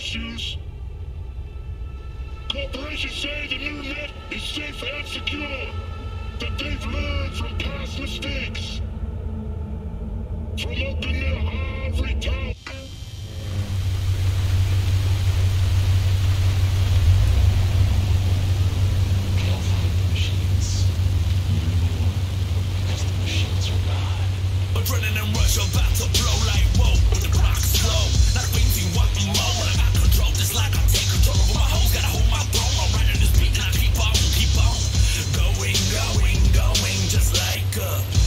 issues. Corporations say the new net is safe and secure, that they've learned from past mistakes. From up in their ivory tower. Adrenaline rush about to blow like whoa, when the clock is slow. Like wings, you want me more. When I got control, just like I take control over my hoes. Gotta hold my throne. I'm riding this beat and I keep on going, just like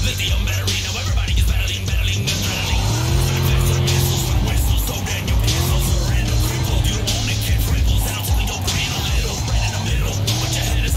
lithium battery. Now everybody is battling, adrenaline. Faster missiles, whistles, so then you cancel. Surrender, cripple. You don't want it, kid, triples. Down to your brain a little, right in the middle. But your head is.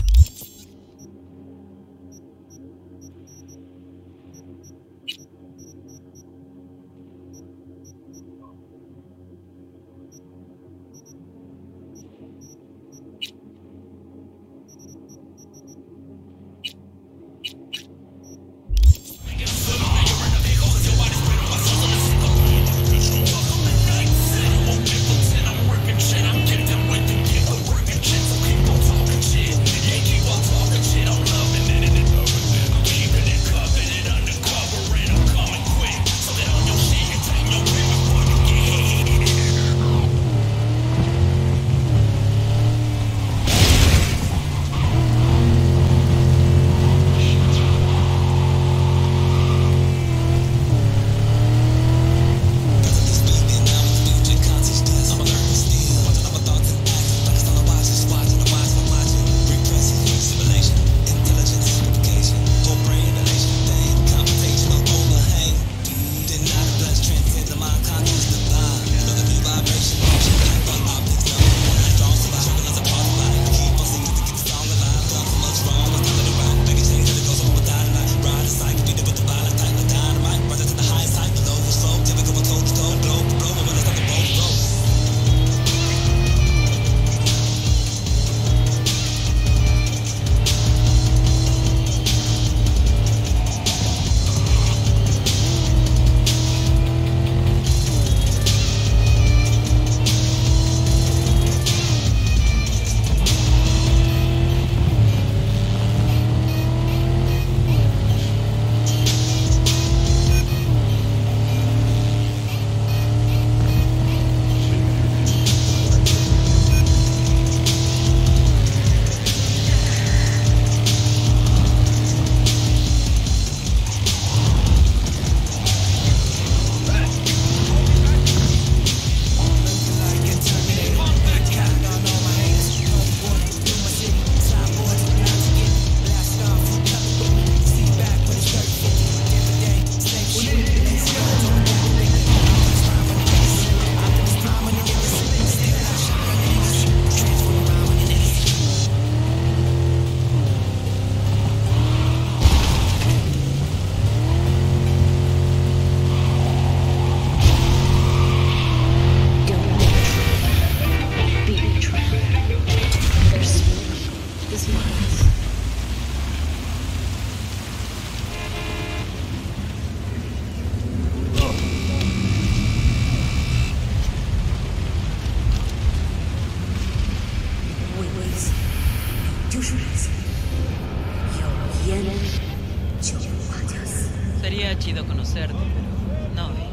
Sería chido conocerte, pero no hoy.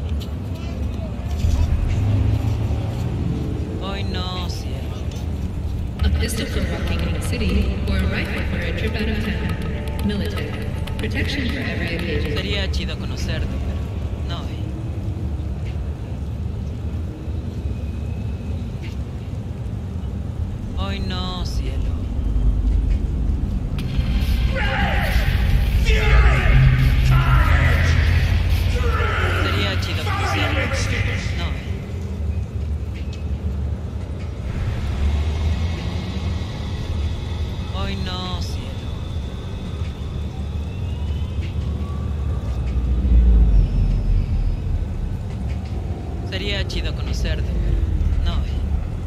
Hoy no, cielo. A pistol for walking in the city, or a rifle for a trip out of town. Military. Protection for every occasion. Sería chido conocerte, pero no hoy. Hoy no, cielo. Sería chido conocerte. No hoy. Hoy no, cielo. Sería chido conocerte, pero no hoy.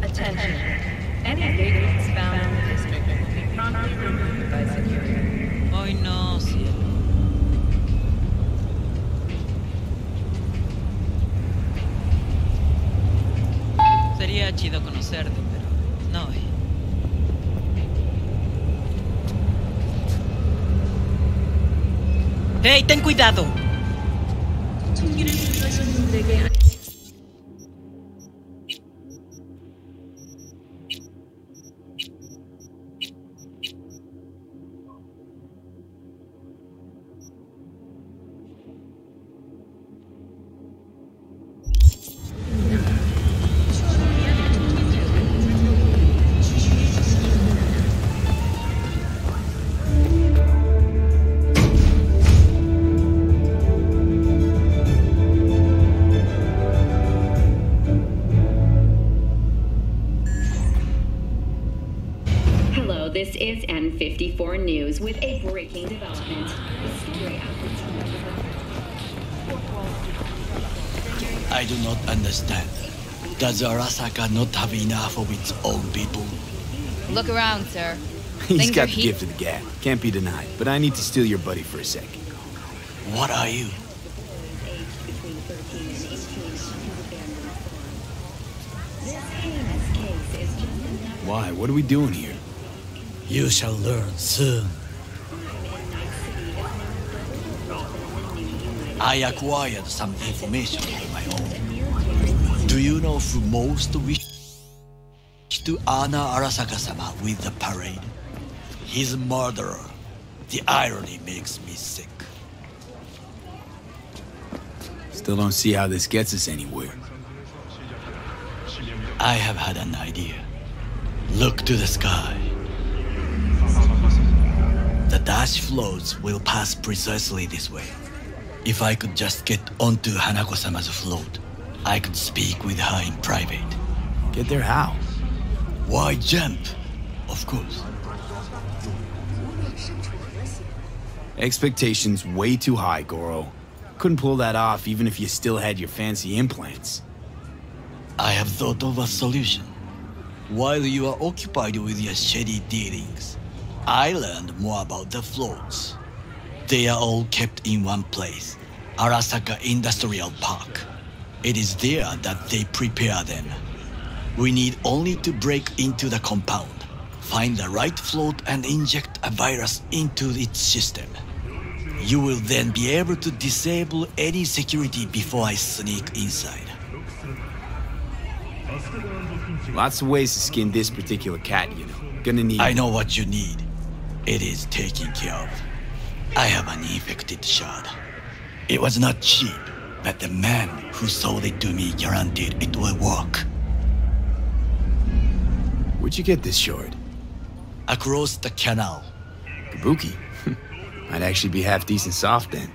Attention. Any vehicles found in the district will be promptly removed by security. Hoy no, cielo. Sería Sería chido conocerte, pero no hoy. ¡Hey, ten cuidado! This is N54 News with a breaking development. The story I do not understand. Does Arasaka not have enough of its own people? Look around, sir. He's Things got are the gift of the gab. Can't be denied. But I need to steal your buddy for a sec. What are you? Why? What are we doing here? You shall learn soon. I acquired some information of my own. Do you know who most wished to honor Arasaka-sama with the parade? His murderer. The irony makes me sick. Still don't see how this gets us anywhere. I have had an idea. Look to the sky. The dash floats will pass precisely this way. If I could just get onto Hanako-sama's float, I could speak with her in private. Get there how? Why jump? Of course. Expectations way too high, Goro. Couldn't pull that off even if you still had your fancy implants. I have thought of a solution. While you are occupied with your shady dealings, I learned more about the floats. They are all kept in one place, Arasaka Industrial Park. It is there that they prepare them. We need only to break into the compound, find the right float and inject a virus into its system. You will then be able to disable any security before I sneak inside. Lots of ways to skin this particular cat, you know. Gonna need... I know what you need. It is taken care of. I have an infected shard. It was not cheap, but the man who sold it to me guaranteed it will work. Where'd you get this shard? Across the canal. Kabuki? Might actually be half decent soft then.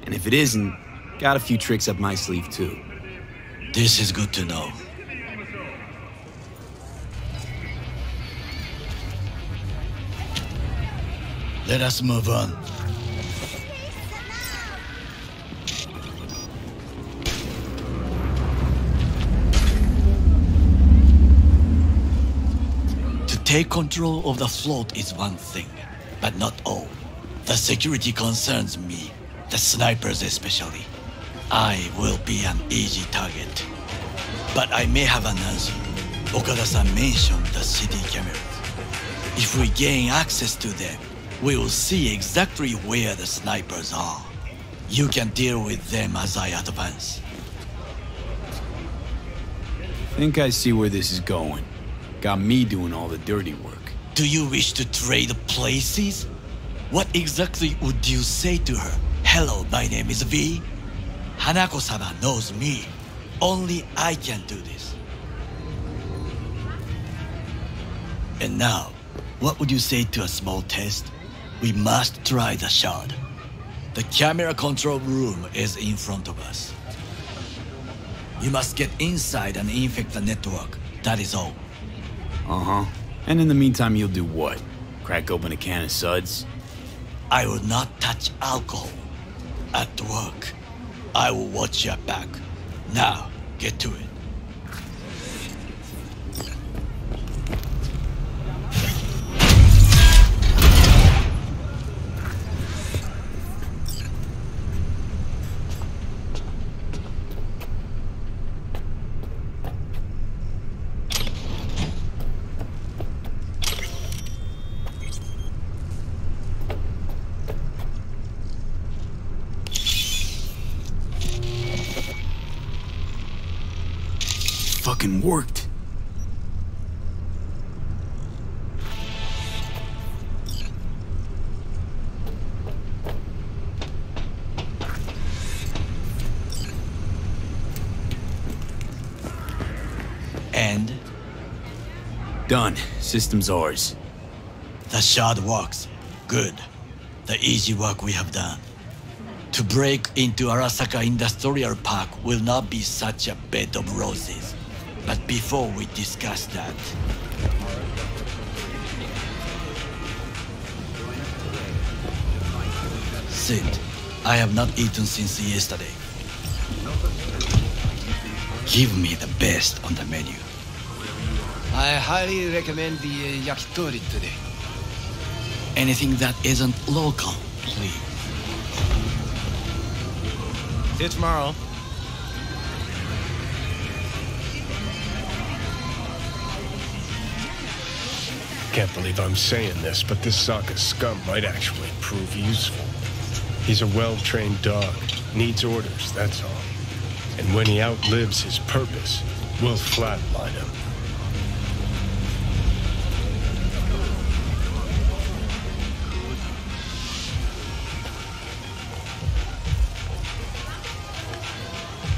And if it isn't, got a few tricks up my sleeve too. This is good to know. Let us move on. To take control of the float is one thing, but not all. The security concerns me, the snipers especially. I will be an easy target. But I may have an answer. Okada-san mentioned the city cameras. If we gain access to them, we will see exactly where the snipers are. You can deal with them as I advance. Think I see where this is going. Got me doing all the dirty work. Do you wish to trade places? What exactly would you say to her? Hello, my name is V. Hanako-sama knows me. Only I can do this. And now, what would you say to a small test? We must try the shard. The camera control room is in front of us. You must get inside and infect the network. That is all. Uh-huh. And in the meantime, you'll do what? Crack open a can of suds? I will not touch alcohol. At work, I will watch your back. Now, get to it. fucking worked. And Done. System's ours. the shard works. Good. The easy work we have done. To break into Arasaka Industrial Park will not be such a bed of roses. But before we discuss that, Sid, I have not eaten since yesterday. Give me the best on the menu. I highly recommend the yakitori today. Anything that isn't local, please. See you tomorrow. Can't believe I'm saying this, but this Sokka scum might actually prove useful. He's a well-trained dog. Needs orders, that's all. And when he outlives his purpose, we'll flatline him.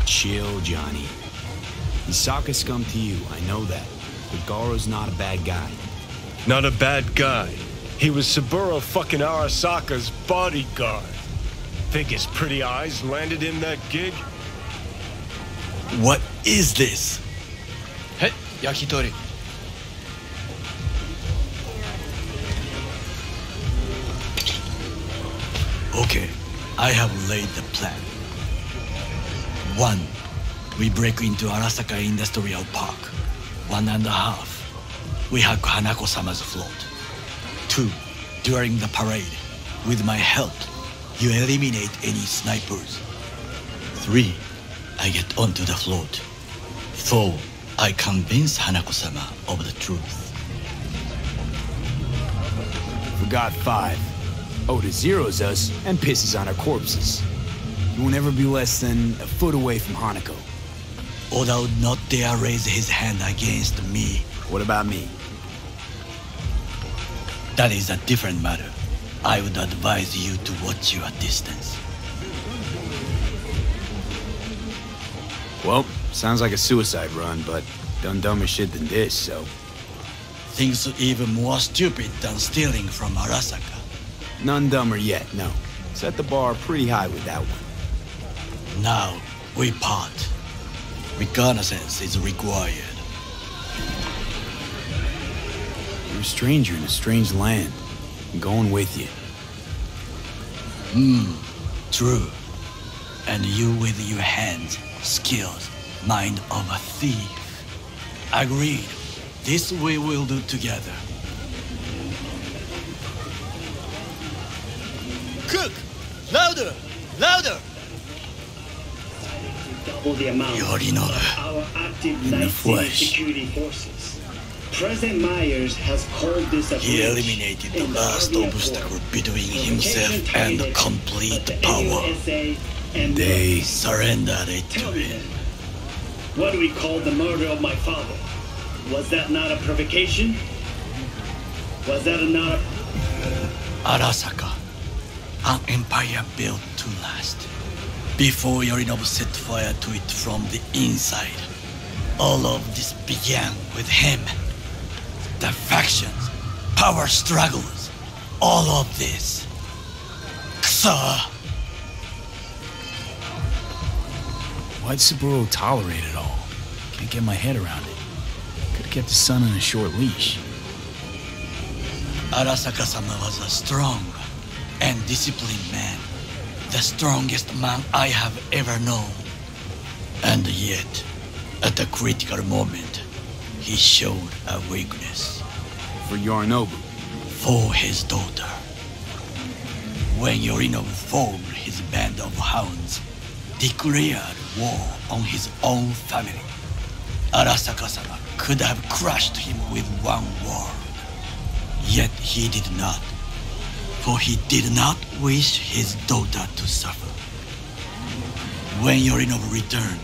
Chill, Johnny. He's Sokka scum to you, I know that. But Garo's not a bad guy. Not a bad guy. He was Saburo fucking Arasaka's bodyguard. Think his pretty eyes landed in that gig? What is this? Hey, yakitori. Okay, I have laid the plan. 1. We break into Arasaka Industrial Park. 1.5. We hack Hanako-sama's float. 2. During the parade, with my help, you eliminate any snipers. 3. I get onto the float. 4. I convince Hanako-sama of the truth. Forgot 5. Oda zeroes us and pisses on our corpses. You will never be less than a foot away from Hanako. Oda would not dare raise his hand against me. What about me? That is a different matter. I would advise you to watch your distance. Well, sounds like a suicide run, but done dumber shit than this, so... Things even more stupid than stealing from Arasaka. None dumber yet, no. Set the bar pretty high with that one. Now, we part. Reconnaissance is required. You're a stranger in a strange land. I'm going with you. True. And you with your hands, skills, mind of a thief. Agreed. This we will do together. Cook! Louder! Louder! Double the amount Yorinobu, of our active in the Night City flesh. security forces. President Myers has called this a He breach eliminated the in last Army obstacle Accord. between himself Provocation and targeted complete at the power. AUSA and They surrendered it to Tell me him. then, what do we call the murder of my father? Was that not a provocation? Was that not a... Arasaka, an empire built to last. Before Yorinobu set fire to it from the inside, all of this began with him. The factions, power struggles, all of this. Kusa! Why'd Saburo tolerate it all? Can't get my head around it. Could've kept his son on a short leash. Arasaka-sama was a strong and disciplined man. The strongest man I have ever known. And yet, at the critical moment, he showed a weakness. For Yorinobu. For his daughter. When Yorinobu formed his band of hounds, declared war on his own family, Arasaka-sama could have crushed him with one word. Yet he did not. For he did not wish his daughter to suffer. When Yorinobu returned,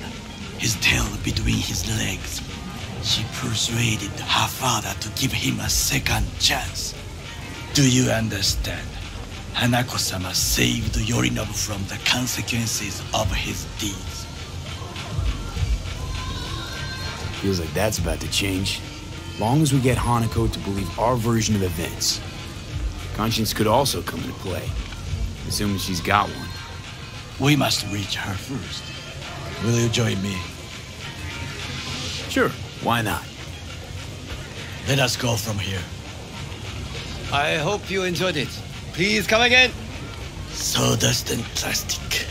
his tail between his legs, She persuaded her father to give him a second chance. Do you understand? Hanako-sama saved Yorinobu from the consequences of his deeds. Feels like that's about to change. Long as we get Hanako to believe our version of events. Conscience could also come into play, assuming she's got one. We must reach her first. Will you join me? Sure, why not? Let us go from here. I hope you enjoyed it. Please come again. Sawdust and plastic.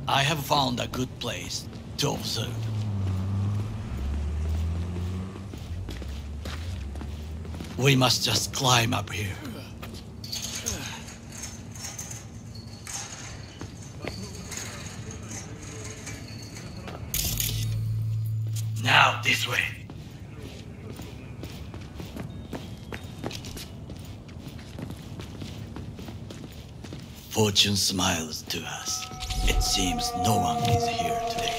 I have found a good place to observe. We must just climb up here. Now, this way. Fortune smiles to us. It seems no one is here today.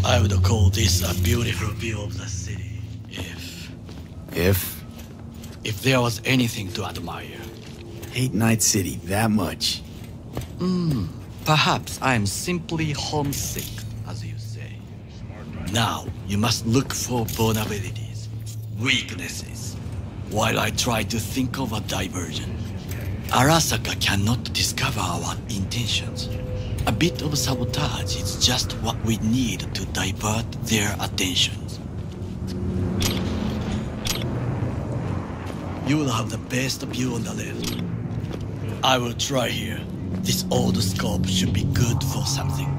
I would call this a beautiful view of the city, if there was anything to admire. Hate Night City that much. Perhaps I'm simply homesick, as you say. Now, you must look for vulnerabilities, weaknesses, while I try to think of a diversion. Arasaka cannot discover our intentions. A bit of sabotage is just what we need to divert their attentions. You will have the best view on the left. I will try here. This old scope should be good for something.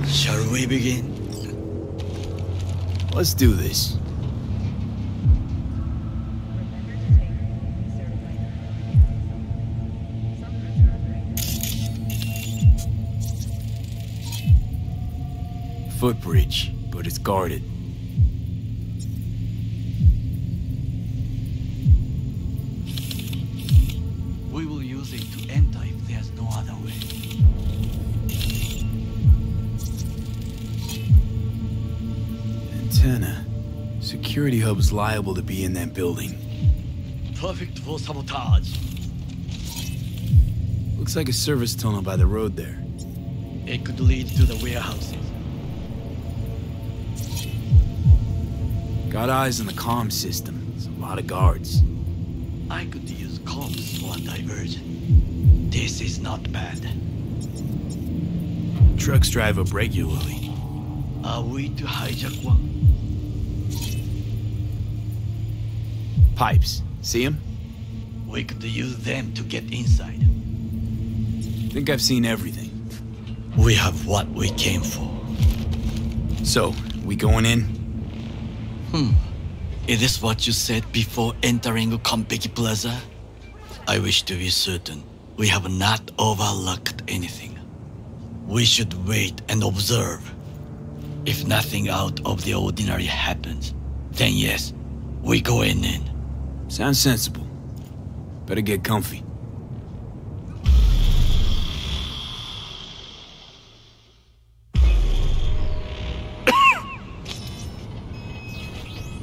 Shall we begin? Let's do this. Footbridge, but it's guarded. We will use it to enter if there's no other way. Antenna. Security hub's liable to be in that building. Perfect for sabotage. Looks like a service tunnel by the road there. It could lead to the warehouses. Got eyes on the comm system. There's a lot of guards. I could use comms for a diversion. This is not bad. Trucks drive up regularly. Are we to hijack one? Pipes. See them? We could use them to get inside. Think I've seen everything. We have what we came for. So, we going in? Is this what you said before entering Konpeki Plaza? I wish to be certain we have not overlooked anything. We should wait and observe. If nothing out of the ordinary happens, then yes, we go in. Sounds sensible. Better get comfy.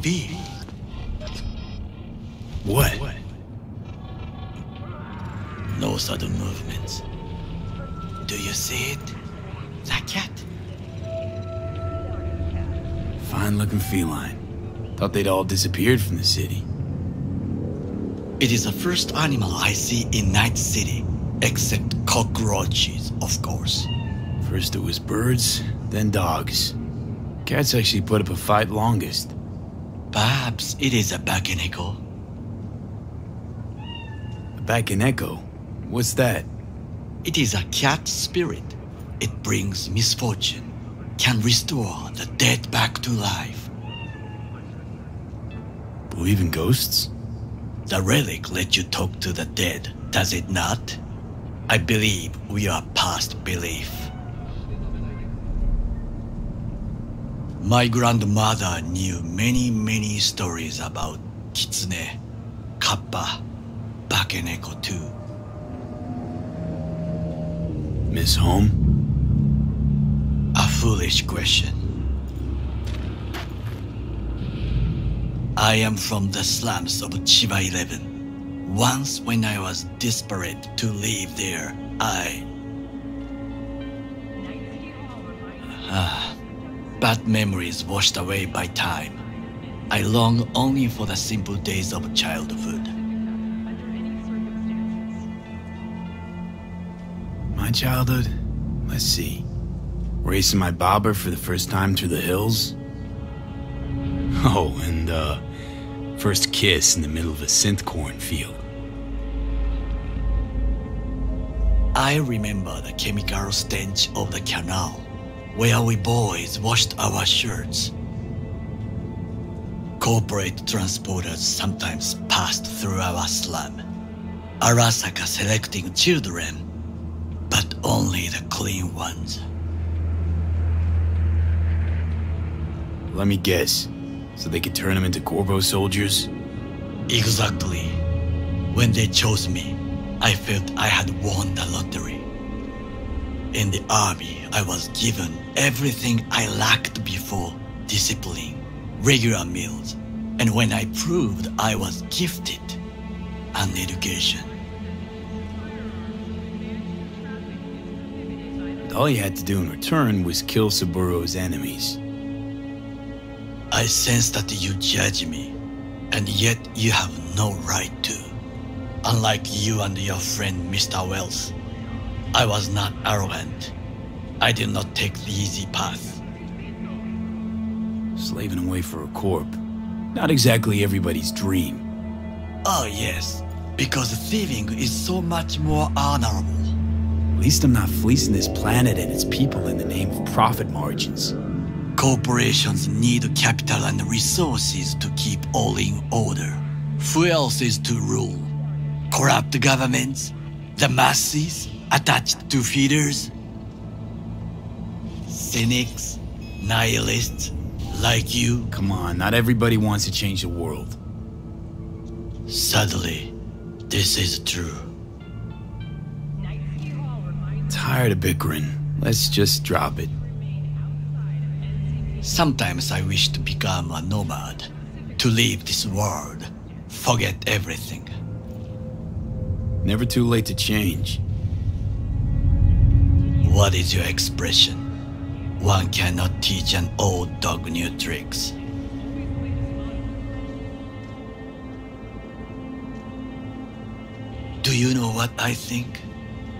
B. What? No Those are the movements. Do you see it? That cat? Fine-looking feline. Thought they'd all disappeared from the city. It is the first animal I see in Night City, except cockroaches, of course. First it was birds, then dogs. Cats actually put up a fight longest. Perhaps it is a Bakeneko. A Bakeneko? What's that? It is a cat spirit. It brings misfortune, can restore the dead back to life. Believe in ghosts? The relic lets you talk to the dead, does it not? I believe we are past belief. My grandmother knew many stories about Kitsune, Kappa, Bakeneko too. Miss Home? A foolish question. I am from the slums of Chiba 11. Once when I was desperate to live there, bad memories washed away by time. I long only for the simple days of childhood. My childhood? Let's see. Racing my bobber for the first time through the hills? Oh, and, first kiss in the middle of a synth cornfield. I remember the chemical stench of the canal, where we boys washed our shirts. Corporate transporters sometimes passed through our slum, Arasaka selecting children, but only the clean ones. Let me guess. So they could turn them into Corvo soldiers? Exactly. When they chose me, I felt I had won the lottery. In the army, I was given everything I lacked before: discipline, regular meals, and when I proved I was gifted, an education. All you had to do in return was kill Saburo's enemies. I sense that you judge me, and yet you have no right to. Unlike you and your friend Mr. Wells, I was not arrogant. I did not take the easy path. Slaving away for a corp. Not exactly everybody's dream. Oh yes, because thieving is so much more honorable. At least I'm not fleecing this planet and its people in the name of profit margins. Corporations need capital and resources to keep all in order. Who else is to rule? Corrupt governments? The masses attached to feeders? Cynics? Nihilists? Like you? Come on, not everybody wants to change the world. Sadly, this is true. Tired of bickering. Let's just drop it. Sometimes I wish to become a nomad, to leave this world, forget everything. Never too late to change. What is your expression? One cannot teach an old dog new tricks. Do you know what I think?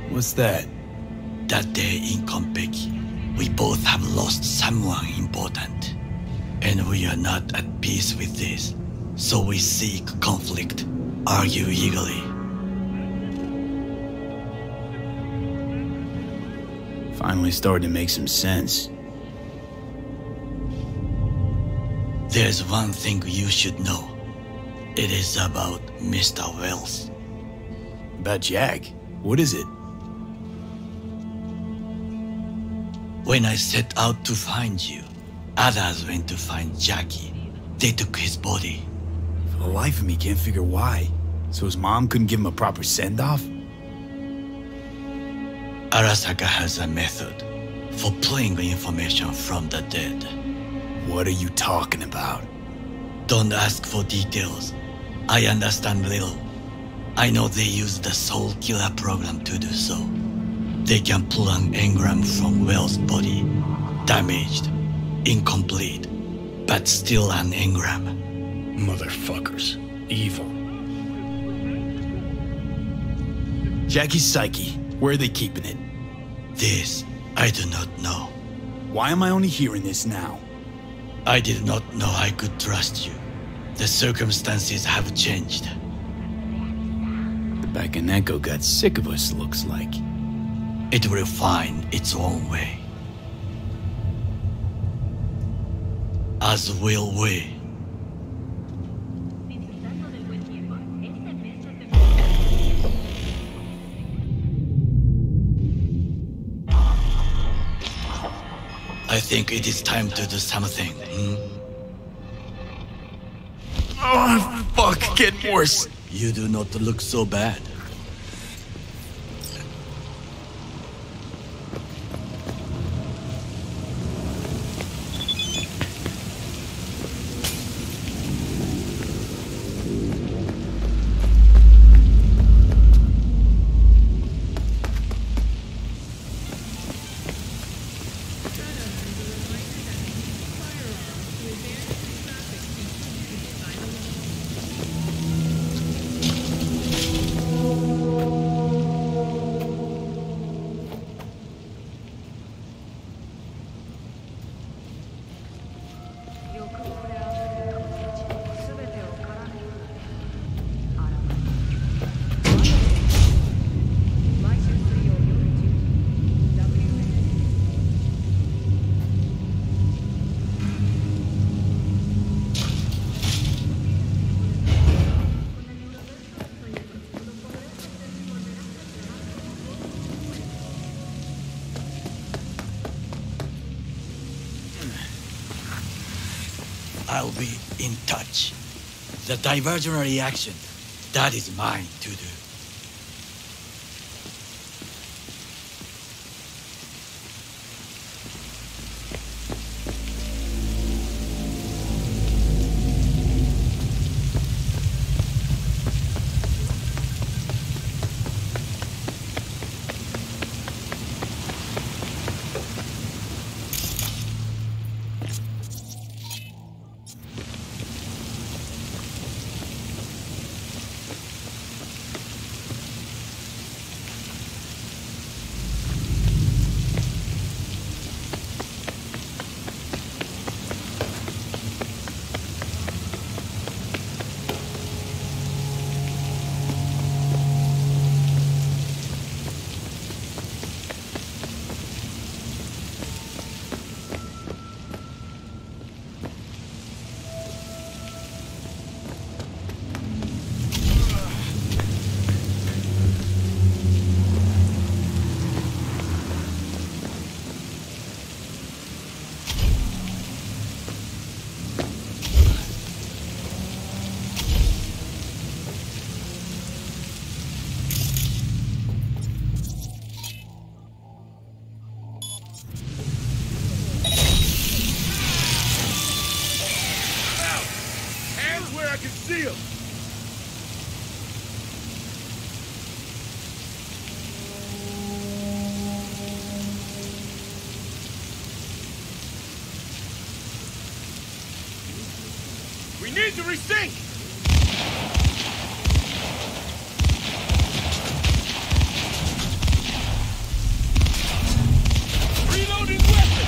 What's that? That day in Konpeki, we both have lost someone important, and we are not at peace with this, so we seek conflict, argue eagerly. Finally starting to make some sense. There's one thing you should know. It is about Mr. Wells. About Jack? What is it? When I set out to find you, others went to find Jackie. They took his body. For the life of me, can't figure why. So his mom couldn't give him a proper send-off? Arasaka has a method for pulling information from the dead. What are you talking about? Don't ask for details. I understand little. I know they use the Soul Killer program to do so. They can pull an engram from Will's body. Damaged, incomplete, but still an engram. Motherfuckers. Evil. Jackie's psyche. Where are they keeping it? This, I do not know. Why am I only hearing this now? I did not know I could trust you. The circumstances have changed. The Bakaneko got sick of us, looks like. It will find its own way. As will we. I think it is time to do something. Oh, fuck, getting worse. You do not look so bad. I'll be in touch. The diversionary reaction, that is mine to do. We need to resync! Reloading weapon!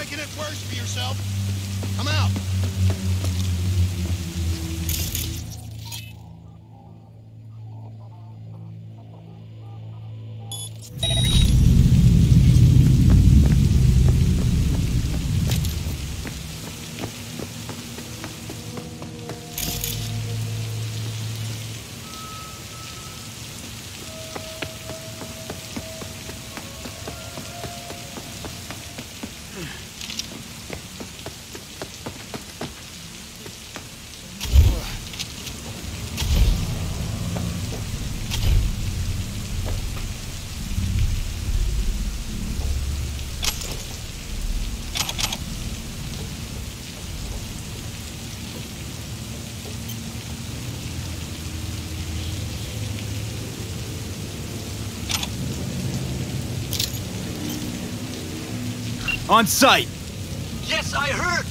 making it worse for yourself. I'm out. On sight! Yes, I heard!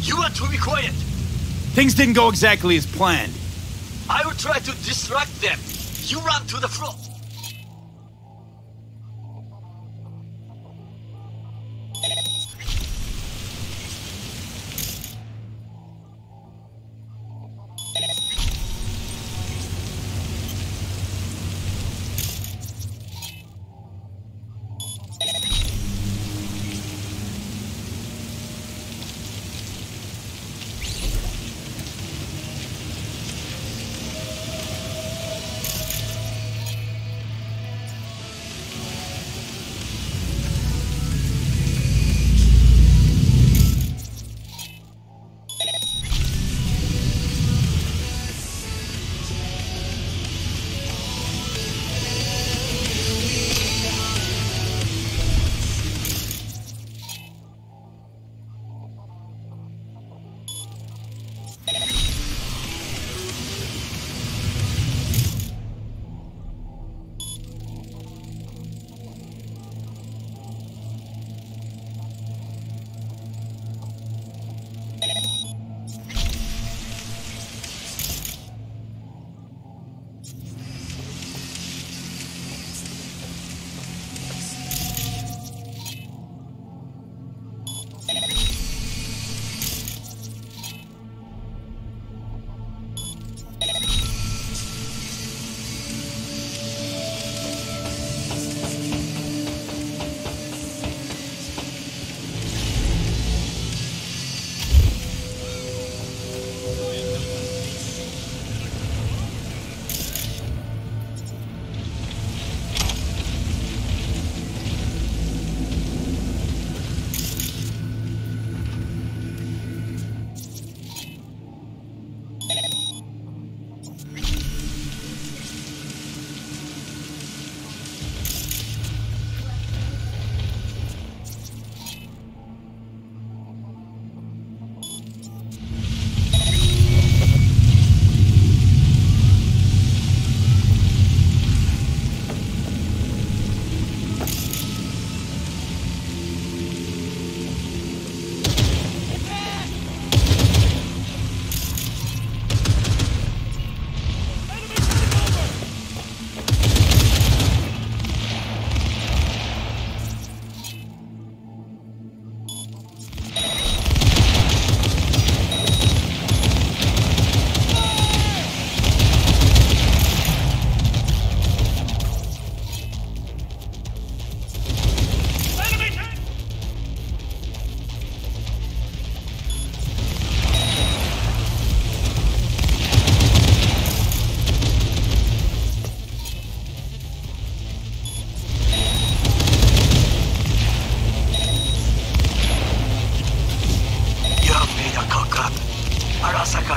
You are to be quiet! Things didn't go exactly as planned. I will try to distract them. You run to the front.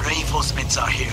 Reinforcements are here.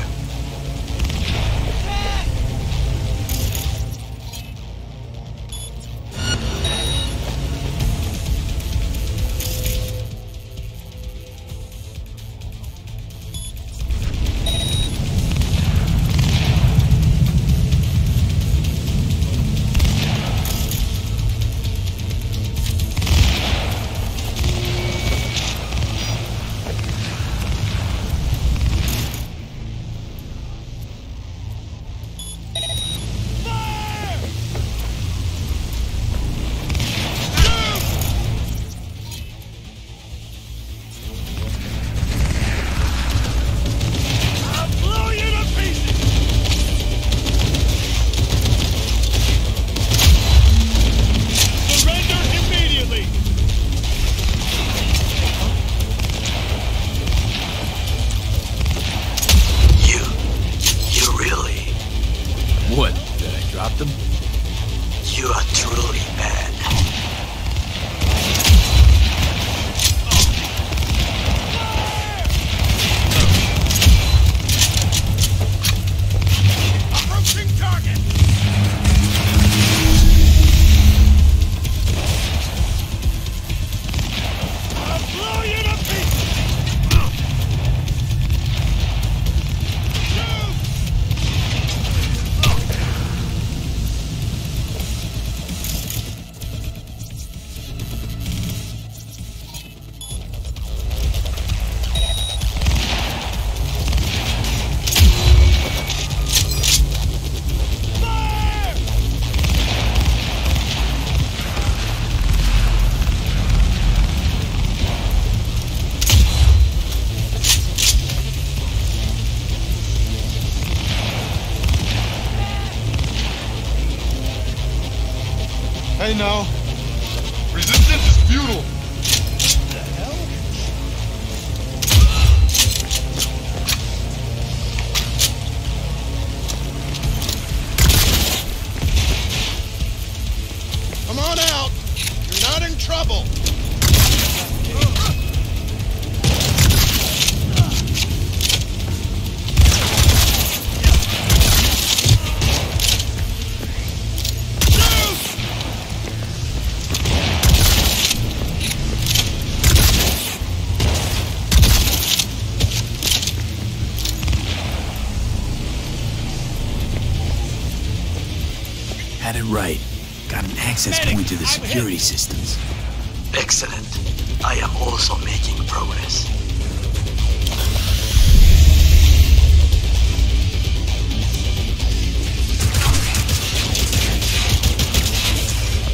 Okay, now. Resistance is futile. The hell? Come on out. You're not in trouble. Had it right. Got an access point to the security systems. Excellent. I am also making progress.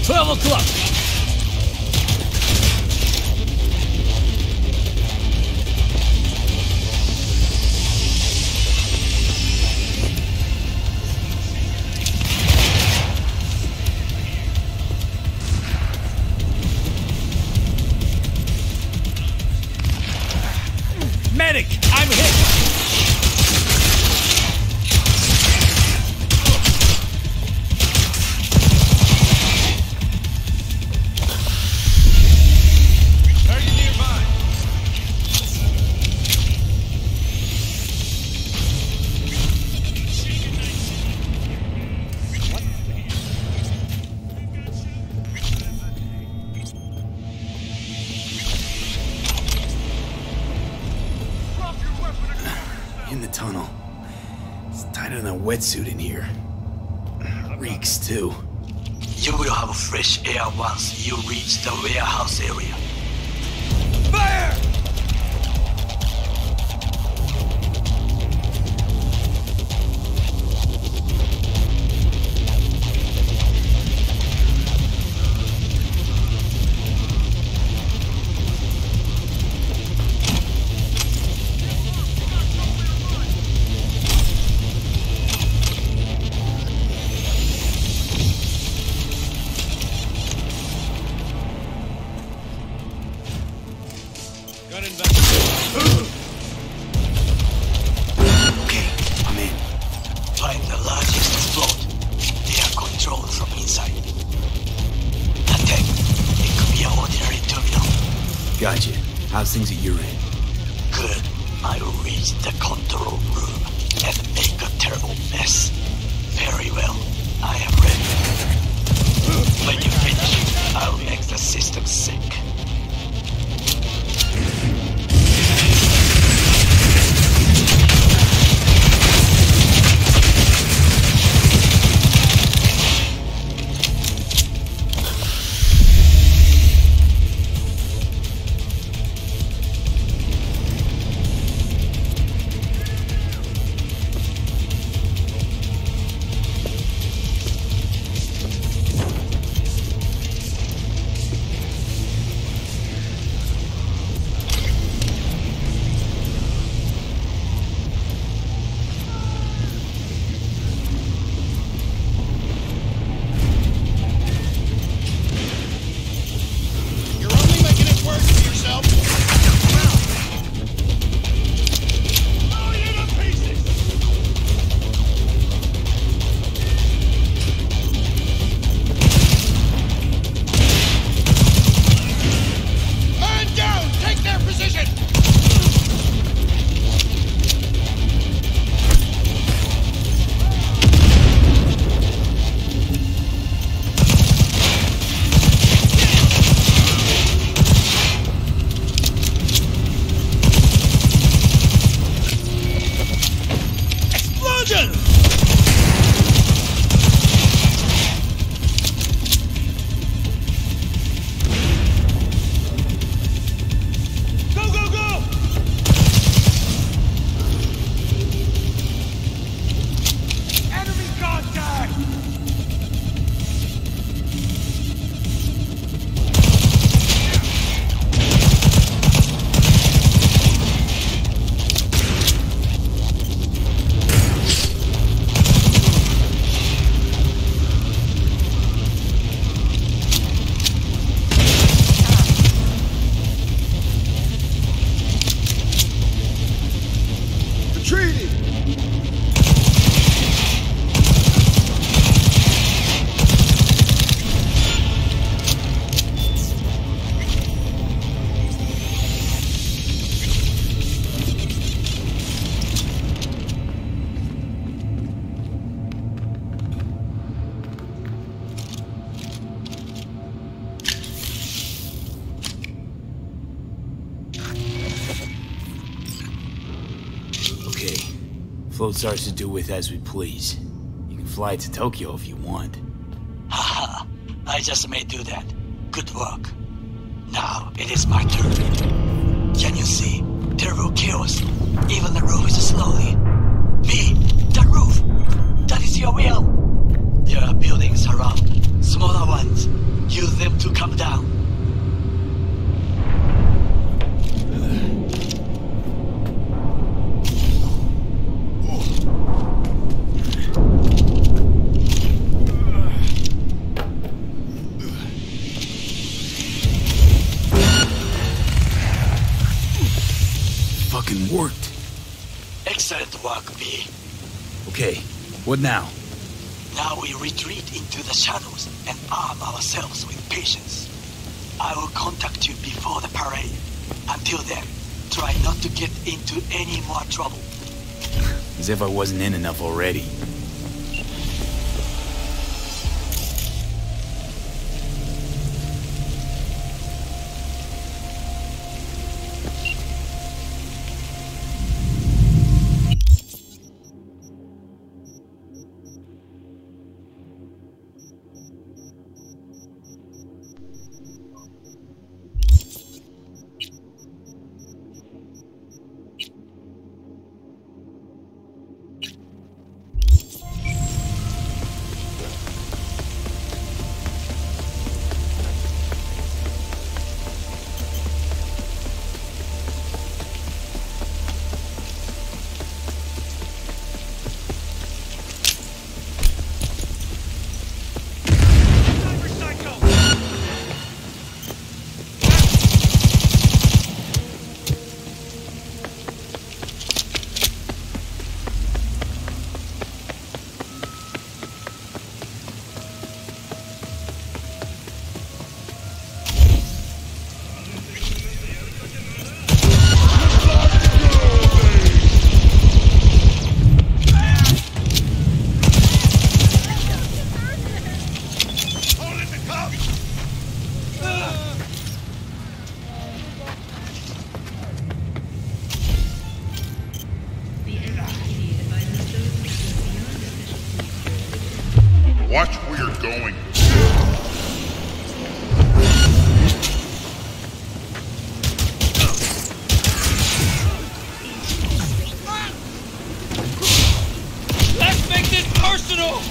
$12 o'clock. Medic, I'm hit. Target nearby. In the tunnel. It's tighter than a wetsuit in here. Reeks, too. You will have fresh air once you reach the warehouse area. Fire! Gun inbound. Okay, I'm in. Find the largest float. They are controlled from inside. Nothing. It could be an ordinary terminal. Gotcha. How's things at your end? Good. I will reach the control room and make a terrible mess. Very well. I am ready. When you finish, I'll make the system sick. You're only making it worse for yourself. Blow you to pieces. Man down! Take their position! Explosion! Go, go, go! Enemy contact! Float's ours to do with as we please. You can fly to Tokyo if you want. Haha, I just may do that. Good work. Now, it is my turn. Can you see? Terrible chaos. Even the roof is slowly. Me, the roof! That is your will! There are buildings around, smaller ones. Use them to come down. Fucking worked. Excellent work, B. Okay, what now? Now we retreat into the shadows and arm ourselves with patience. I will contact you before the parade. Until then, try not to get into any more trouble. As if I wasn't in enough already. Watch where you're going. Let's make this personal!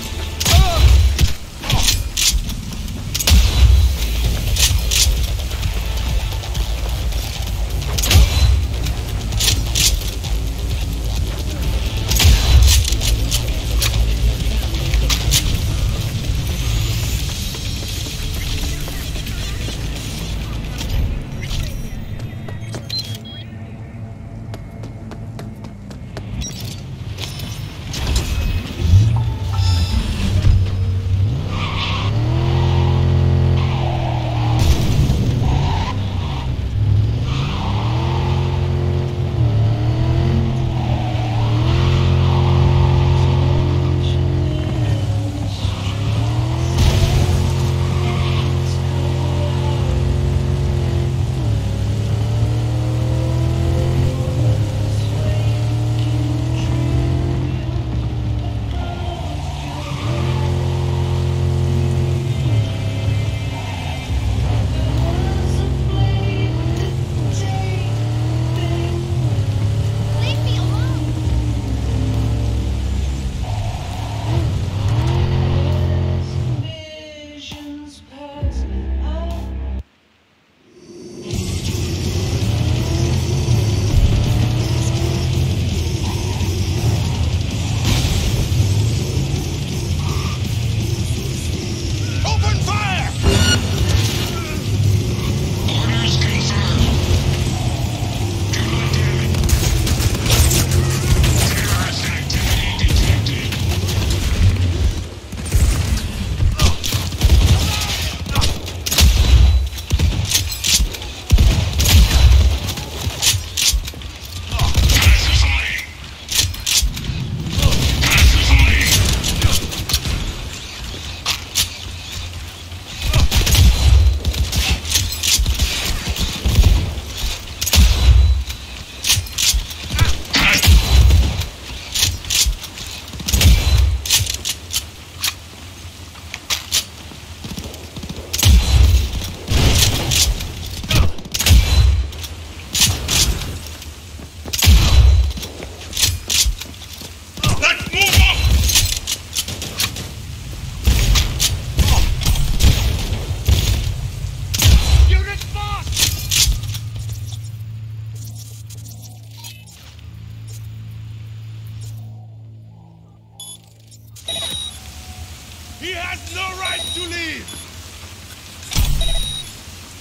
He has no right to leave!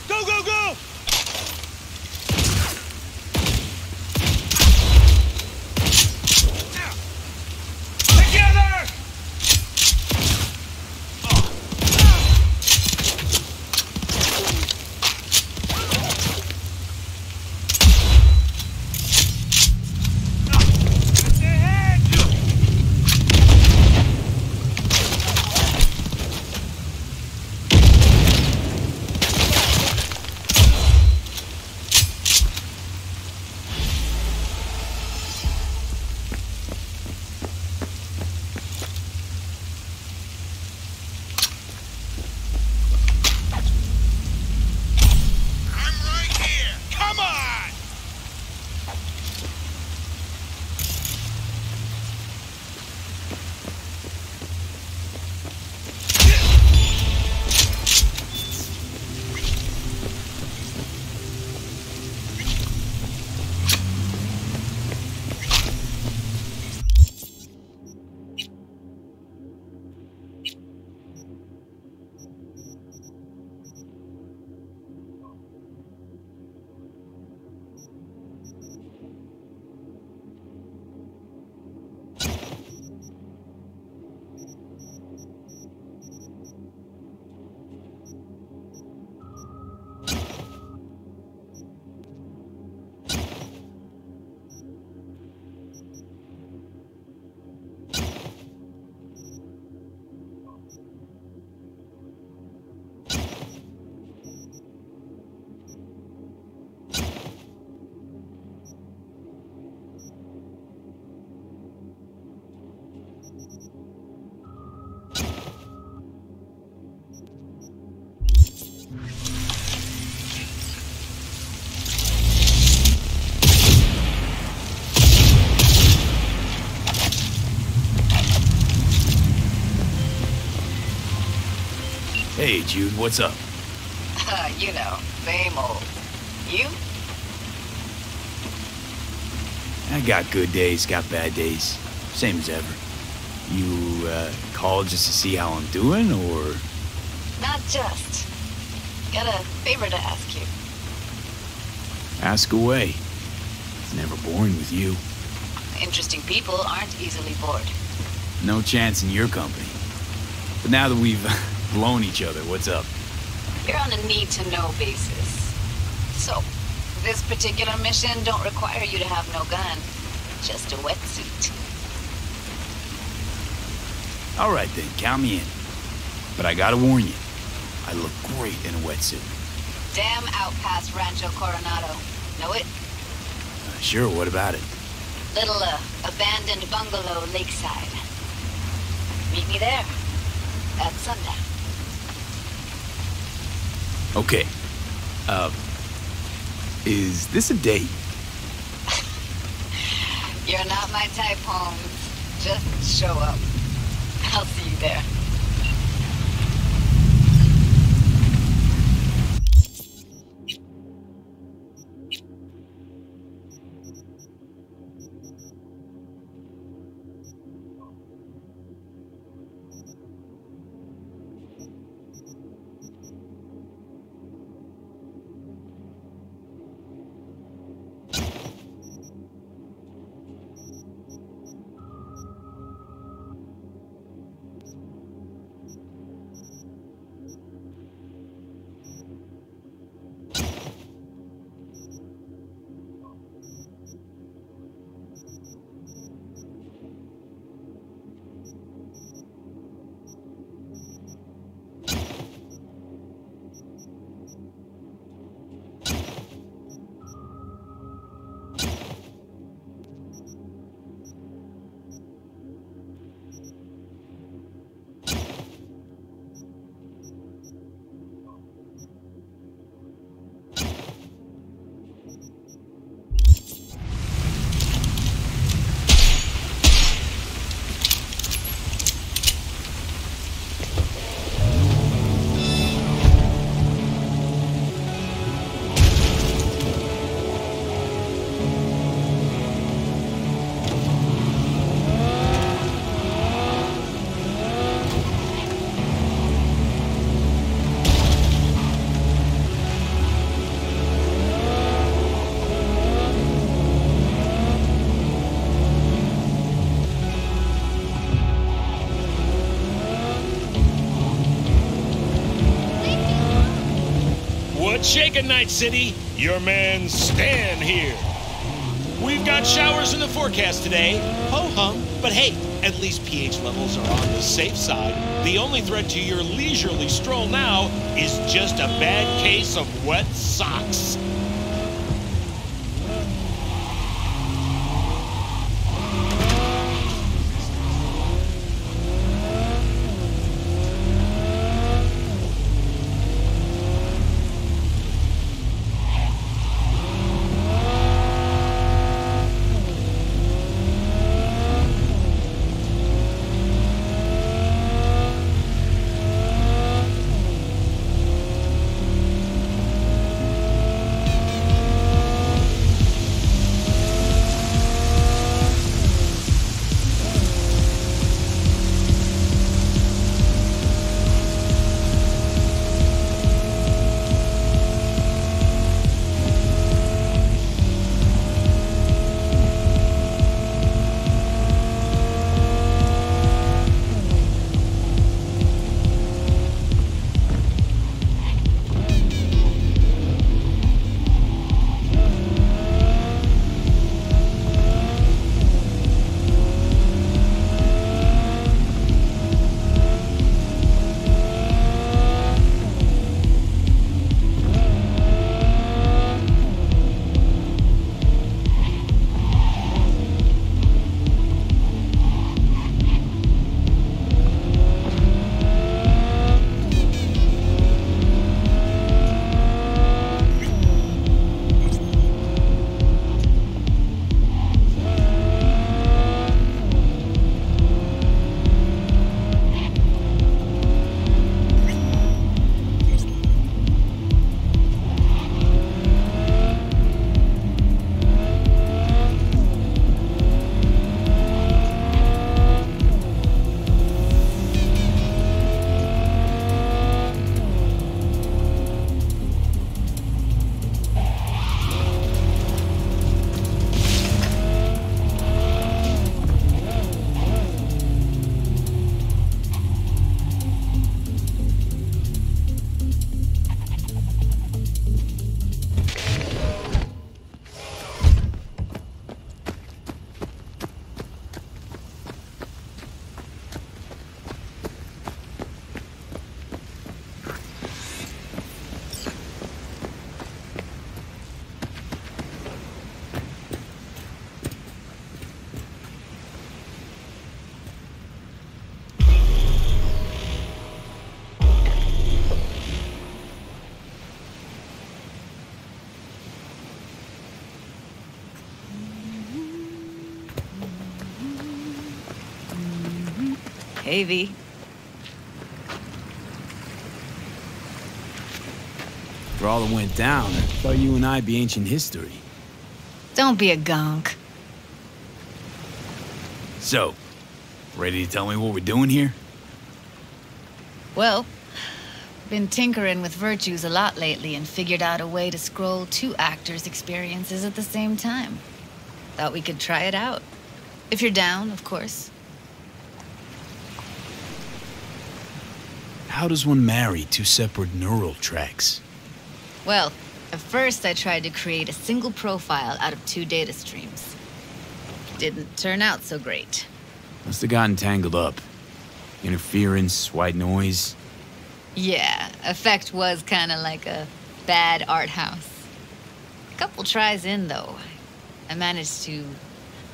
Go, go, go! Together! Hey, Jude, what's up? You know, same old. You? I got good days, got bad days. Same as ever. You, called just to see how I'm doing, or...? Not just. Got a favor to ask you. Ask away. It's never boring with you. Interesting people aren't easily bored. No chance in your company. But now that we've blown each other, what's up? You're on a need-to-know basis. So, this particular mission don't require you to have no gun. Just a wetsuit. All right then, count me in. But I gotta warn you, I look great in a wetsuit. Damn out past Rancho Coronado. Know it? Sure, what about it? Little, abandoned bungalow lakeside. Meet me there. At sundown. Okay. Is this a date? You're not my type, Holmes. Just show up. I'll see you there. shaking, Night City. Your man Stan here. We've got showers in the forecast today. Ho-hum. But hey, at least pH levels are on the safe side. The only threat to your leisurely stroll now is just a bad case of wet socks. Hey, V. For all that went down, I thought you and I'd be ancient history. Don't be a gunk. So, ready to tell me what we're doing here? Well, been tinkering with virtues a lot lately and figured out a way to scroll 2 actors' experiences at the same time. Thought we could try it out. If you're down, of course. How does one marry 2 separate neural tracks? Well, at first I tried to create a single profile out of 2 data streams. Didn't turn out so great. Must have gotten tangled up. Interference, white noise. Yeah, effect was kind of like a bad art house. A couple tries in, though, I managed to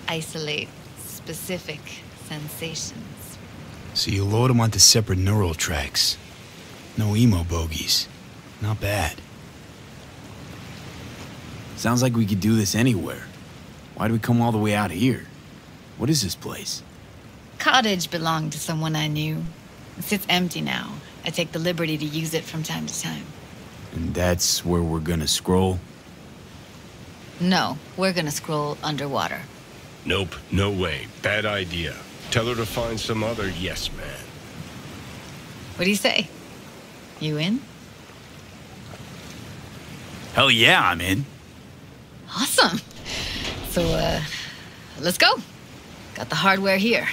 isolate specific sensations. So you load them onto separate neural tracks. No emo bogies. Not bad. Sounds like we could do this anywhere. Why do we come all the way out here? What is this place? Cottage belonged to someone I knew. It sits empty now. I take the liberty to use it from time to time. And that's where we're gonna scroll? No, we're gonna scroll underwater. Nope, no way. Bad idea. Tell her to find some other yes man. What do you say? You in? Hell yeah, I'm in. Awesome. So, let's go. Got the hardware here.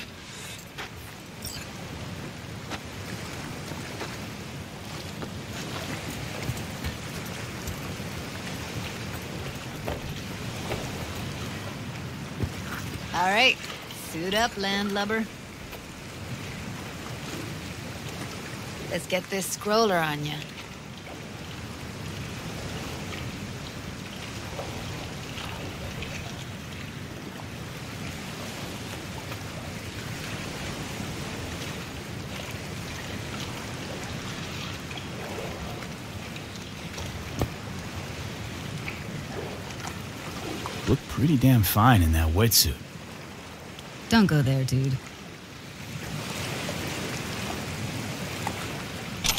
All right, suit up, landlubber. Let's get this scroller on ya. Look pretty damn fine in that wetsuit. Don't go there, dude.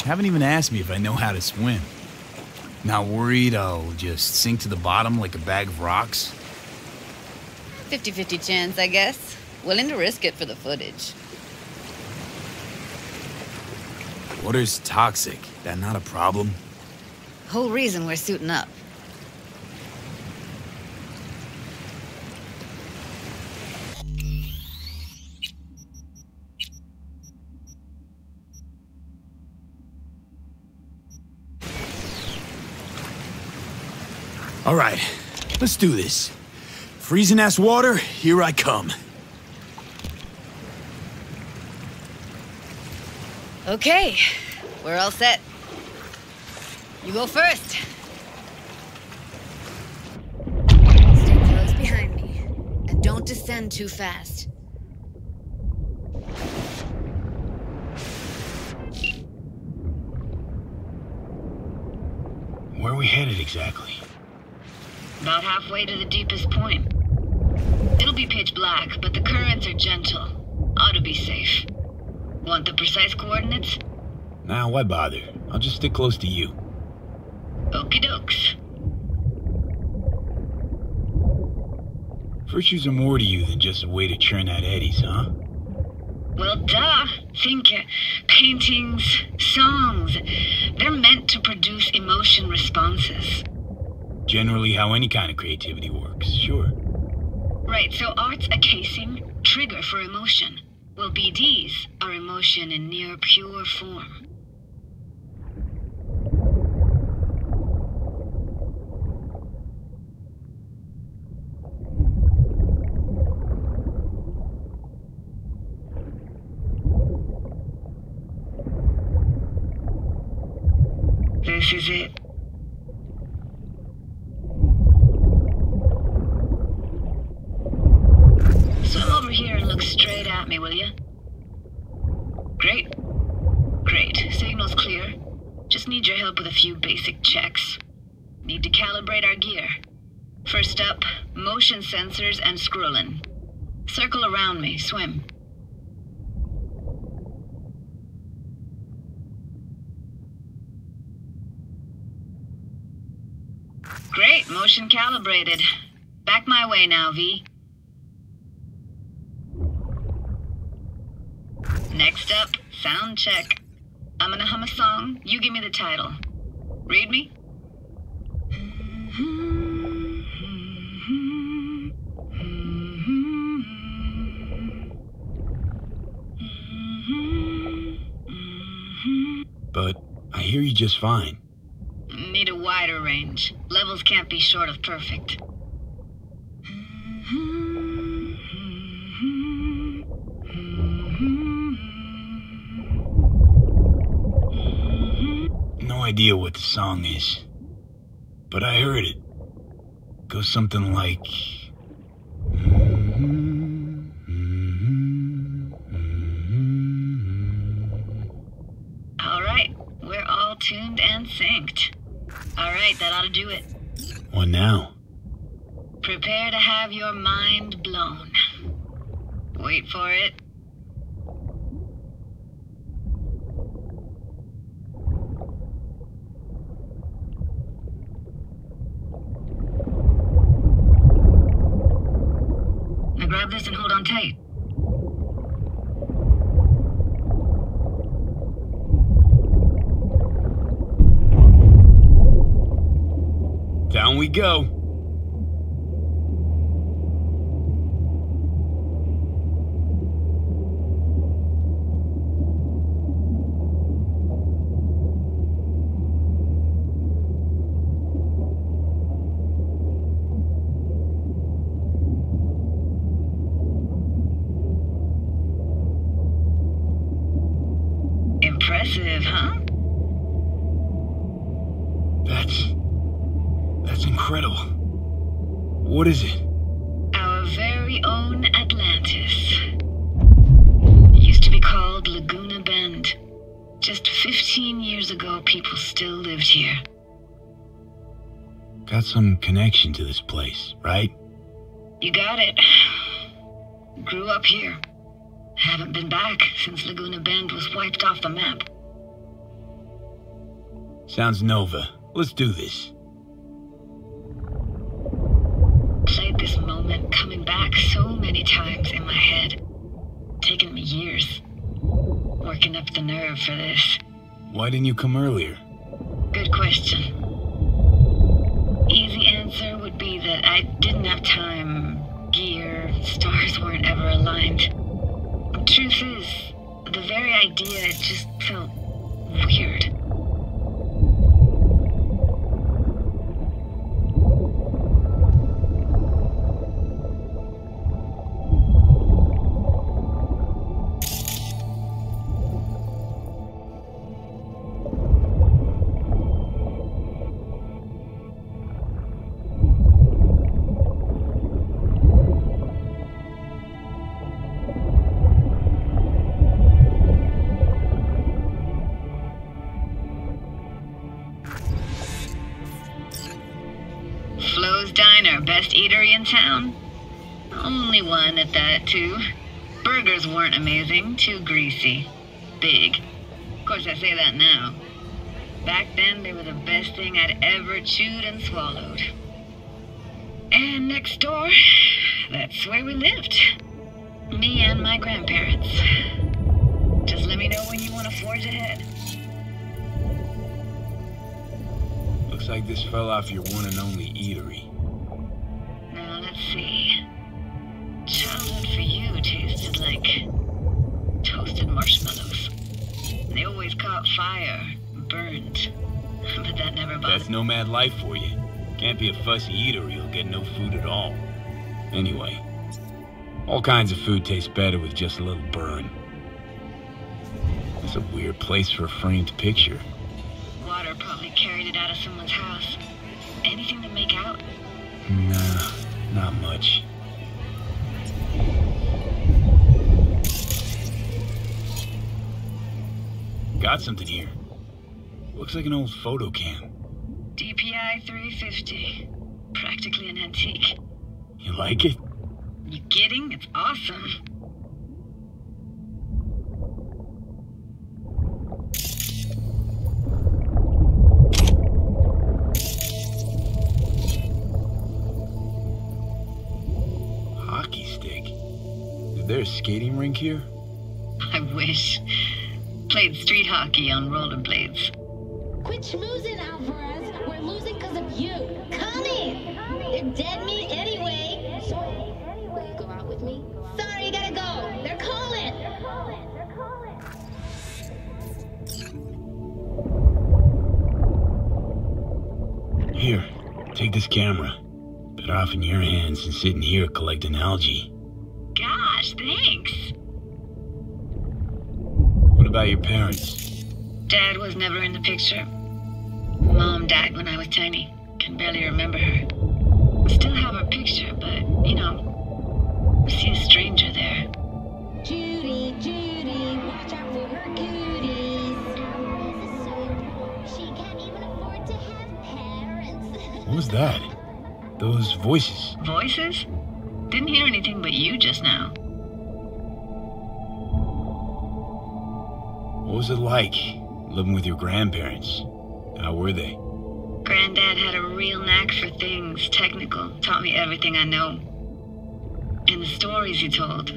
Haven't even asked me if I know how to swim. Not worried I'll just sink to the bottom like a bag of rocks? 50-50 chance, I guess. Willing to risk it for the footage. Water's toxic. That not a problem? Whole reason we're suiting up. All right, let's do this. Freezing-ass water, here I come. Okay, we're all set. You go first. Stay close behind me, and don't descend too fast. Where are we headed exactly? About halfway to the deepest point. It'll be pitch black, but the currents are gentle. Ought to be safe. Want the precise coordinates? Nah, why bother? I'll just stick close to you. Okie dokes. Virtues are more to you than just a way to churn out eddies, huh? Well, duh. Think paintings, songs. They're meant to produce emotion responses. Generally how any kind of creativity works, sure. Right, so art's a casing, trigger for emotion. Well, BDs are emotion in near pure form. This is it. Swim over here and look straight at me, will you? Great. Great. Signal's clear. Just need your help with a few basic checks. Need to calibrate our gear. First up, motion sensors and scrolling. Circle around me. Swim. Great. Motion calibrated. Back my way now, V. Next up, sound check. I'm gonna hum a song, you give me the title. Read me? But I hear you just fine. Need a wider range. Levels can't be short of perfect. No idea what the song is, but I heard it. Goes something like... All right, we're all tuned and synced. All right, that ought to do it. What now? Prepare to have your mind blown. Wait for it. Now grab this and hold on tight. Down we go. Impressive, huh? That's incredible. What is it? Our very own Atlantis. Used to be called Laguna Bend. Just 15 years ago, people still lived here. Got some connection to this place, right? You got it. Grew up here. Haven't been back since Laguna Bend was wiped off the map. Sounds Nova. Let's do this. Played this moment coming back so many times in my head. Taken me years. Working up the nerve for this. Why didn't you come earlier? Good question. Easy answer would be that I didn't have time, gear, stars weren't ever aligned. Truth is, the very idea just felt weird. Flo's Diner, best eatery in town? Only one at that, too. Burgers weren't amazing, too greasy. Big. Of course, I say that now. Back then, they were the best thing I'd ever chewed and swallowed. And next door, that's where we lived. Me and my grandparents. Just let me know when you want to forge ahead. Looks like this fell off your one and only eatery. Now, let's see. Childhood for you tasted like toasted marshmallows. They always caught fire, burned. But that never bothered me. That's nomad life for you. Can't be a fussy eater or you'll get no food at all. Anyway, all kinds of food tastes better with just a little burn. That's a weird place for a framed picture. Water probably carried it out of someone's house. Anything to make out? Nah, not much. Got something here. Looks like an old photo cam. DPI 350. Practically an antique. You like it? You kidding? It's awesome. Hockey stick? Is there a skating rink here? I wish. Played street hockey on rollerblades. Quit schmoozing, Alvarez. We're losing because of you. Come in. They're dead meat anyway. Will you go out with me? Sorry, you gotta go. They're calling. Here, take this camera. Better off in your hands than sitting here collecting algae. Gosh, thanks. What about your parents? Dad was never in the picture. Mom died when I was tiny. Can barely remember her. Still have her picture, but, you know, see a stranger there. Judy, Judy, watch out for her cooties. She can't even afford to have parents. What was that? Those voices. Voices? Didn't hear anything but you just now. What was it like, living with your grandparents? How were they? Granddad had a real knack for things technical. Taught me everything I know. And the stories he told,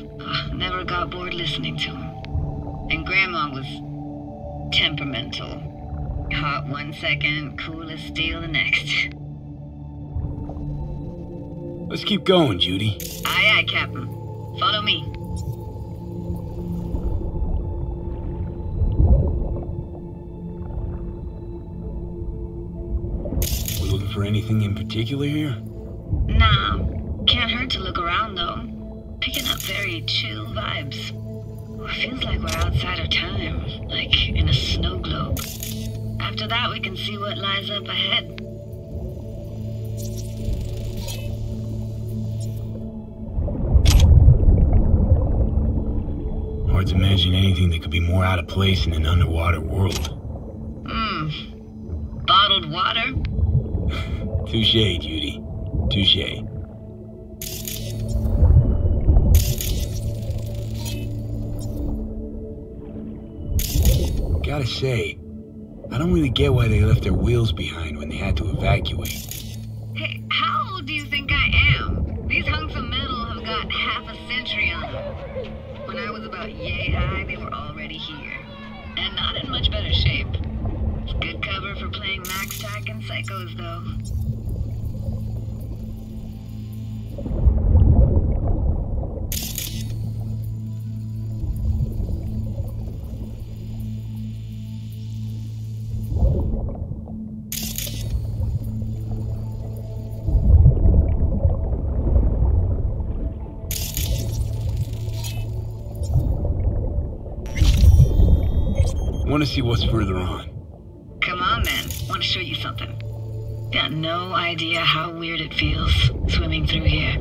never got bored listening to him. And Grandma was temperamental. Hot one second, cool as steel the next. Let's keep going, Judy. Aye, aye, Captain. Follow me. We looking for anything in particular here? Nah. Can't hurt to look around, though. Picking up very chill vibes. Feels like we're outside of time, like in a snow globe. After that, we can see what lies up ahead. Hard to imagine anything that could be more out of place in an underwater world. Bottled water? Touche, Judy. Touche. Gotta say, I don't really get why they left their wheels behind when they had to evacuate. Hey, how old do you think I am? These hunks of metal have got half a century on them. When I was about yay high, they were already here. And not in much better shape. It's good cover for playing Max Tack and Psychos, though. Want to see what's further on. Come on, then. Want to show you something. Got no idea how weird it feels swimming through here.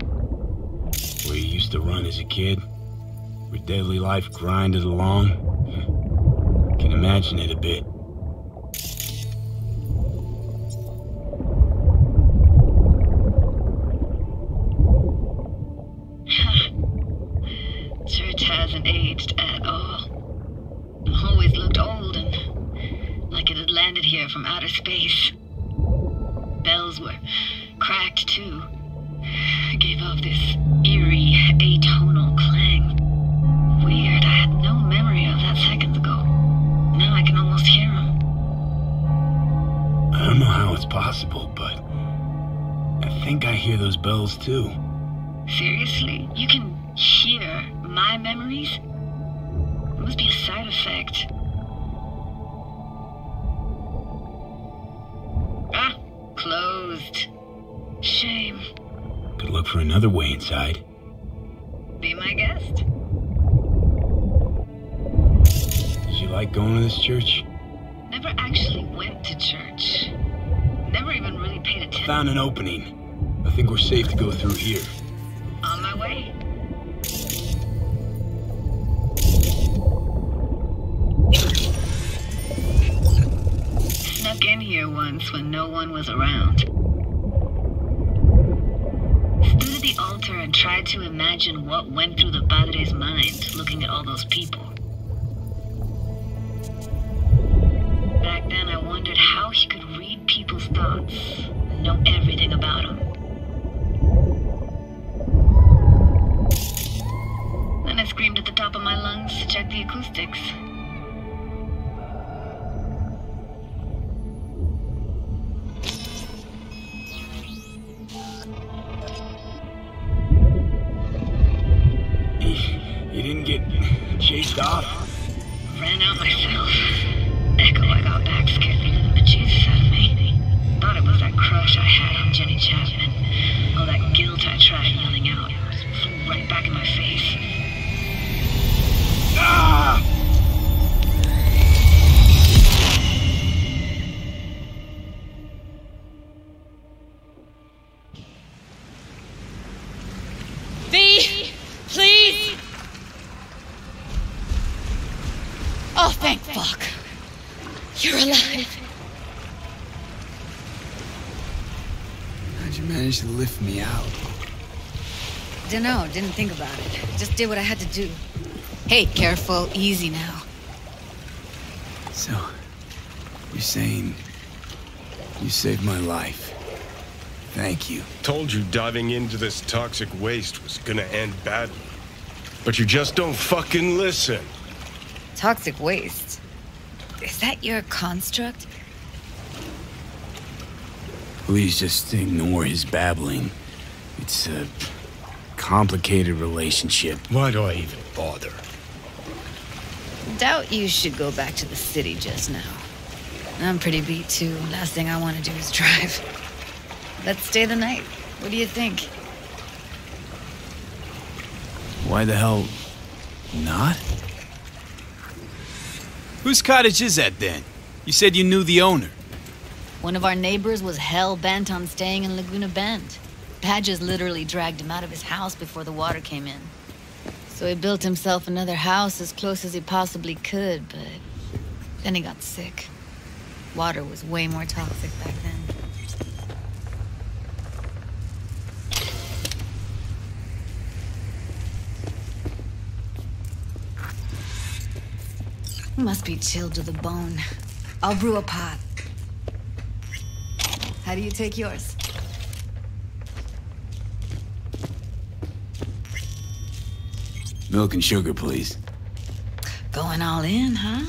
Where you used to run as a kid? Where daily life grinded along? Can imagine it a bit. Church hasn't aged at all. Always looked old and like it had landed here from outer space. Bells were cracked too. Gave off this eerie, atonal clang. Weird, I had no memory of that seconds ago. Now I can almost hear them. I don't know how it's possible, but I think I hear those bells too. Seriously? You can hear my memories? It must be a side effect. Ah, closed. Shame. Could look for another way inside. Be my guest. Did you like going to this church? Never actually went to church. Never even really paid attention. Found an opening. I think we're safe to go through here. On my way. Snuck in here once when no one was around. Stood at the altar and tried to imagine what went through the padre's mind looking at all those people. Back then I wondered how he could read people's thoughts and know everything about them. Then I screamed at the top of my lungs to check the acoustics. You didn't get chased off? Ran out myself. Echo I got back scared the living bejesus out of me. Thought it was that crush I had on Jenny Chapman. All that guilt I tried yelling out. Flew right back in my face. Ah! V! Please! Oh, thank fuck. You're alive. How'd you manage to lift me out? Dunno, didn't think about it. Just did what I had to do. Hey, careful, easy now. So, you're saying you saved my life. Thank you. Told you diving into this toxic waste was gonna end badly. But you just don't fucking listen. Toxic waste? Is that your construct? Please just ignore his babbling. It's a complicated relationship. Why do I even bother? Doubt you should go back to the city just now. I'm pretty beat too. Last thing I want to do is drive. Let's stay the night. What do you think? Why the hell not? Whose cottage is that then? You said you knew the owner. One of our neighbors was hell-bent on staying in Laguna Bend. Badges literally dragged him out of his house before the water came in. So he built himself another house as close as he possibly could, but then he got sick. Water was way more toxic back then. Must be chilled to the bone. I'll brew a pot. How do you take yours? Milk and sugar, please. Going all in, huh?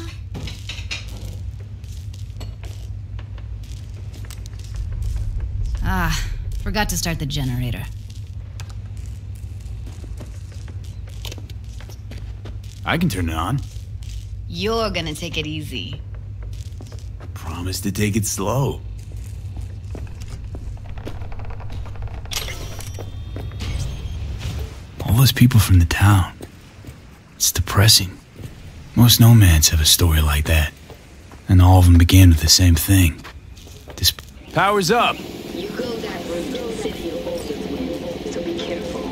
Ah, forgot to start the generator. I can turn it on. You're gonna take it easy. Promise to take it slow. All those people from the town. It's depressing. Most nomads have a story like that. And all of them began with the same thing. This power's up. You go that route, the city will also win, so be careful.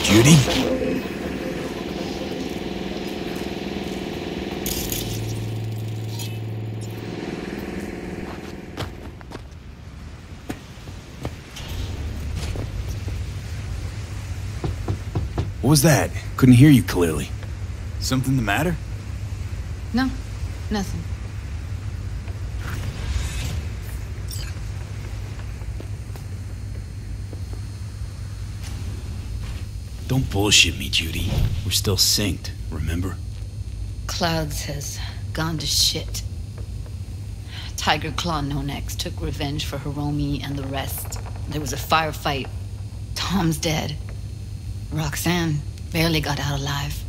Judy? What was that? Couldn't hear you clearly. Something the matter? No, nothing. Don't bullshit me, Judy. We're still synced, remember? Clouds has gone to shit. Tiger Claw No-Nex took revenge for Hiromi and the rest. There was a firefight. Tom's dead. Roxanne barely got out alive.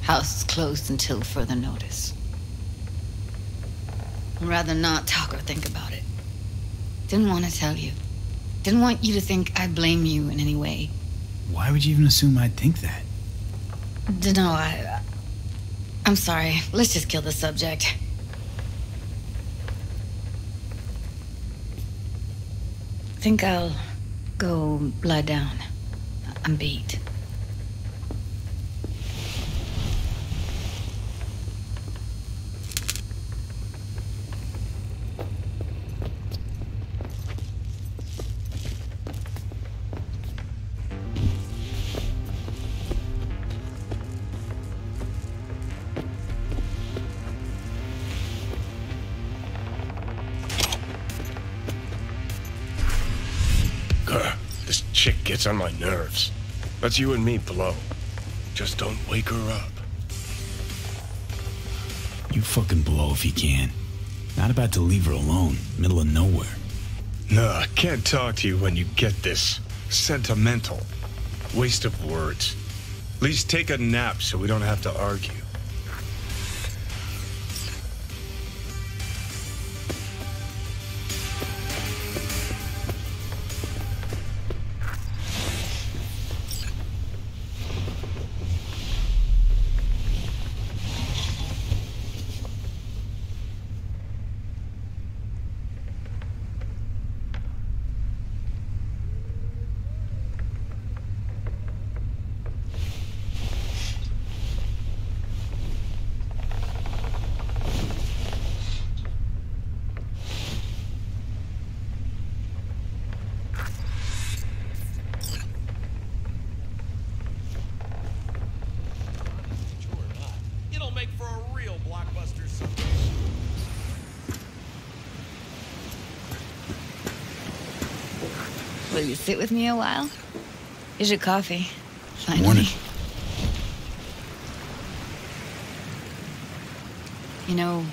House is closed until further notice. I'd rather not talk or think about it. Didn't want to tell you. Didn't want you to think I blame you in any way. Why would you even assume I'd think that? Dunno, I'm sorry. Let's just kill the subject. Think I'll go lie down. I'm beat. This chick gets on my nerves. That's you and me, Blow. Just don't wake her up. You fucking blow if you can. Not about to leave her alone, middle of nowhere. No, I can't talk to you when you get this sentimental. Waste of words. At least take a nap so we don't have to argue. It'll make for a real blockbuster Sunday. Will you sit with me a while? Here's your coffee. Finally. Morning. You know,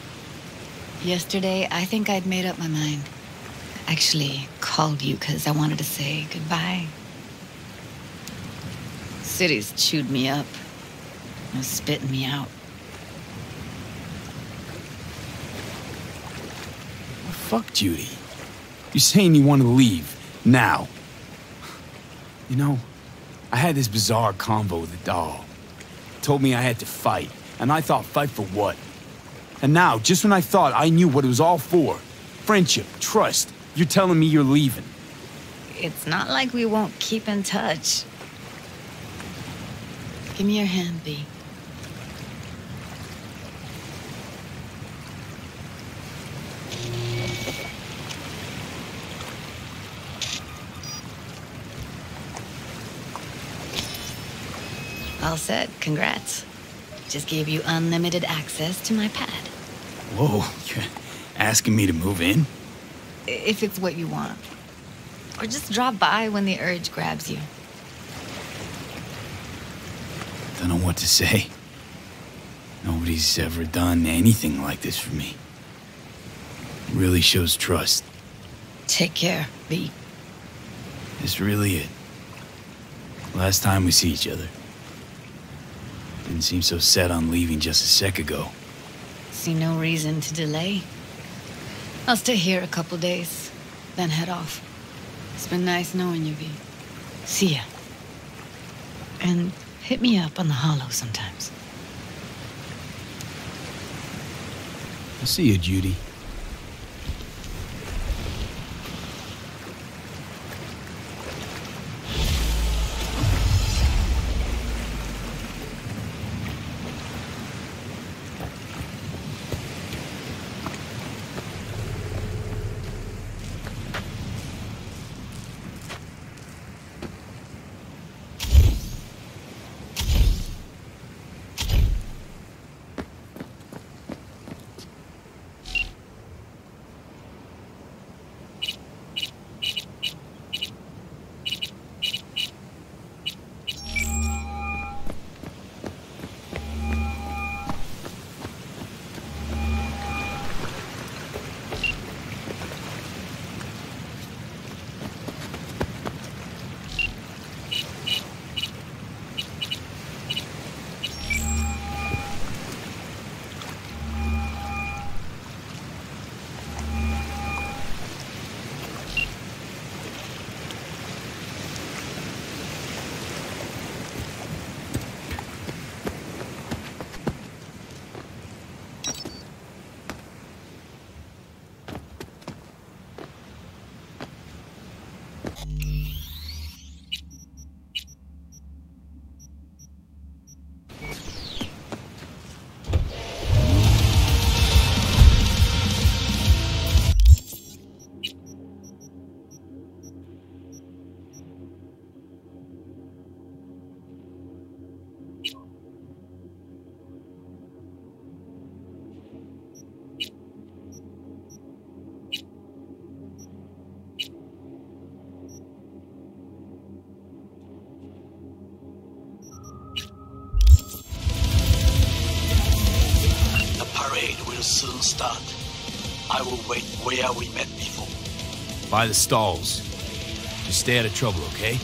yesterday I think I'd made up my mind. Actually called you because I wanted to say goodbye. City's chewed me up. It's spitting me out. Fuck Judy. You're saying you want to leave. Now. You know, I had this bizarre convo with the doll. Told me I had to fight. And I thought, fight for what? And now, just when I thought I knew what it was all for, friendship, trust, you're telling me you're leaving. It's not like we won't keep in touch. Give me your hand, B. All set. Congrats. Just gave you unlimited access to my pad. Whoa, you're asking me to move in? If it's what you want. Or just drop by when the urge grabs you. Don't know what to say. Nobody's ever done anything like this for me. It really shows trust. Take care, B. It's really it. Last time we see each other. Didn't seem so set on leaving just a sec ago. See no reason to delay. I'll stay here a couple days, then head off. It's been nice knowing you, V. See ya. And hit me up on the holo sometimes. I'll see you, Judy. Soon start. I will wait where we met before. By the stalls. Just stay out of trouble, okay?